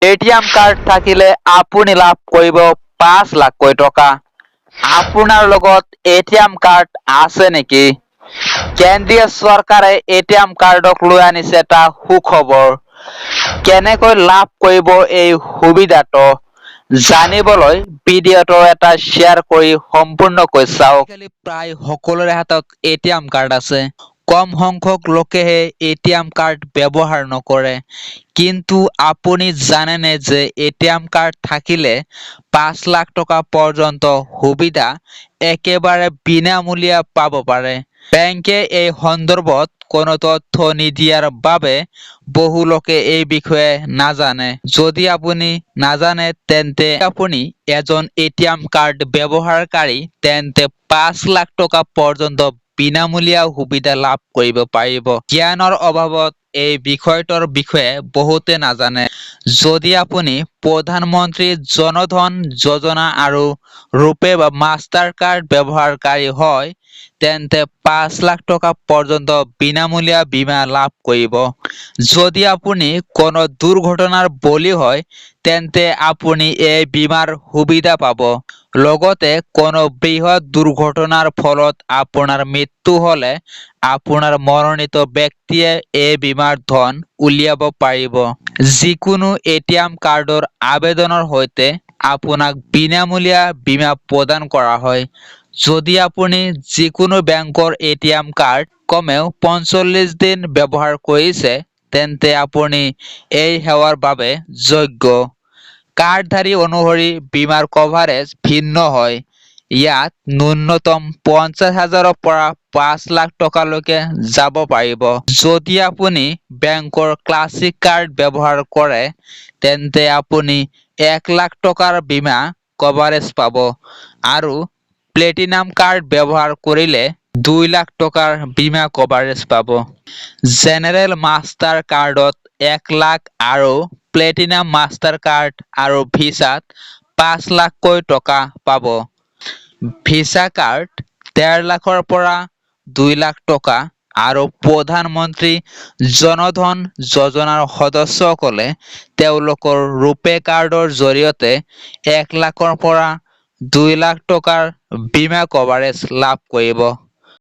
ATM card থাকিলে আপুনি লাভ কৰিব 5 লাখকৈ টকা। আপোনাৰ লগত এটিএম কাৰ্ড আছে নেকি? কেন্দ্ৰীয় চৰকাৰে এটিএম কাৰ্ডক লৈ আনিছে এটা সুখবৰ। কেনেকৈ লাভ কৰিব এই সুবিধাটো জানিবলৈ ভিডিঅ'টো এটা শ্বেয়াৰ কৰি সম্পূৰ্ণকৈ চাওক। আজিকালি প্ৰায় সকলোৰে হাতত এটিএম কাৰ্ড আছে। কম সংখ্যক লোকেহে এটিএম কাৰ্ড ব্যৱহাৰ নকৰে। কিন্তু আপুনি জানেনে যে এটিএম কাৰ্ড থাকিলে 5 লাখ টকা পৰ্যন্ত সুবিধা একেবাৰে বিনামূলীয়া পাব পাৰে। বেংকে এই সন্দৰ্ভত কোনো তথ্য নিদিয়াৰ বাবে বহু লোকে এই বিষয়ে নাজানে। যদি আপুনি নাজানে তেন্তে আপুনি এজন এটিএম কাৰ্ড ব্যৱহাৰকাৰী তেন্তে 5 লাখ টকা পৰ্যন্ত বিনামূলীয়া সুবিধা লাভ কৰিব পাৰিব। জ্ঞানৰ অভাৱত এই বিষয়টোৰ বিষয়ে বহুতে নাজানে। যদি আপুনি প্ৰধানমন্ত্ৰী জন ধন যোজনা আৰু ৰূপে বা মাষ্টাৰ কাৰ্ড ব্যৱহাৰকাৰী হয় তেন্তে 5 লাখ টকা পৰ্যন্ত বিনামূলীয়া বীমা লাভ কৰিব। যদি আপুনি কোনো দুৰ্ঘটনাৰ বলি হয় তেন্তে আপুনি এই বীমাৰ সুবিধা পাব। লগতে কোনো বৃহৎ দুৰ্ঘটনাৰ ফলত আপোনাৰ মৃত্যু হ'লে আপোনাৰ মনোনীত ব্যক্তিয়ে এই বীমাৰ ধন উলিয়াব পাৰিব। যিকোনো এটিএম কাৰ্ডৰ আবেদনৰ সৈতে আপোনাক বিনামূলীয়া বীমা প্ৰদান কৰা হয়। যদি আপুনি যিকোনো বেংকৰ এটিএম কাৰ্ড কমেও 45 দিন ব্যৱহাৰ কৰিছে তেন্তে আপুনি এই সেৱাৰ বাবে যোগ্য। কাৰ্ডধাৰী অনুসৰি বীমাৰ কভাৰেজ ভিন্ন হয়। ইয়াত ন্যূনতম 50,000ৰ পৰা 5 লাখ টকালৈকে যাব পাৰিব। যদি আপুনি বেংকৰ ক্লাছিক কাৰ্ড ব্যৱহাৰ কৰে তেন্তে আপুনি 1 লাখ টকাৰ বীমা কভাৰেজ পাব আৰু প্লেটিনাম কাৰ্ড ব্যৱহাৰ কৰিলে 2 লাখ টকাৰ বীমা কভাৰেজ পাব। জেনেৰেল মাষ্টাৰ কাৰ্ডত 1 লাখ আৰু প্লেটিনাম মাষ্টাৰ কাৰ্ড আৰু ভিছাত 5 লাখকৈ টকা পাব। ভিছা কাৰ্ড 1.5 লাখৰ পৰা 2 লাখ টকা আৰু প্ৰধানমন্ত্ৰী জন ধন যোজনাৰ সদস্যসকলে তেওঁলোকৰ ৰূপে কাৰ্ডৰ জৰিয়তে 1 লাখৰ পৰা 2 লাখ টকাৰ বীমা কভাৰেজ লাভ কৰিব।